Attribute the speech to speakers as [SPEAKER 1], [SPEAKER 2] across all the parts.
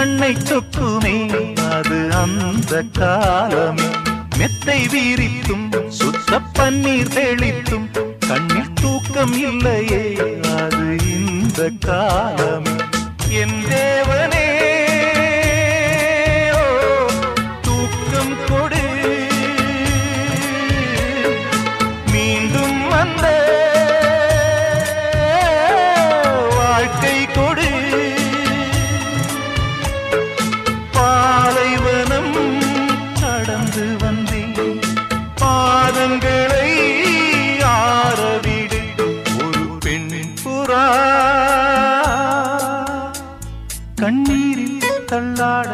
[SPEAKER 1] கண்ணை சொக்குமே அது அந்த காலமே. மெத்தை வீரித்தும் சுத்த பன்னீர் தெளித்தும் கண்ணில் தூக்கம் இல்லையே அது இந்த காலமே. என் தேவனே தூக்கம் கொடு, மீண்டும் வந்த வாழ்க்கை கொடு. பாலைவனம் கடந்து வந்தேன் பாதங்களை ஆரவிடு. ஒரு பெண் புறா கண்ணீரில் தள்ளாட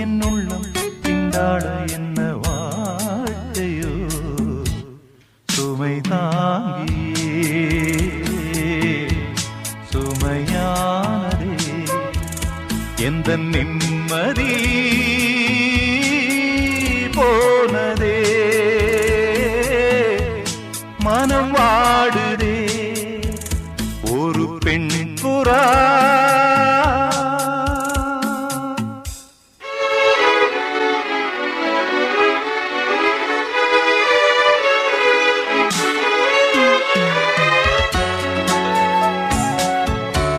[SPEAKER 1] என் உள்ளம் திண்டாட என்ன வாழ்க்கையோ சுமை தாங்கியே சுமையானதே எந்த நிம்மதி போனதே. மனம் வாடுதே ஒரு பெண் புறா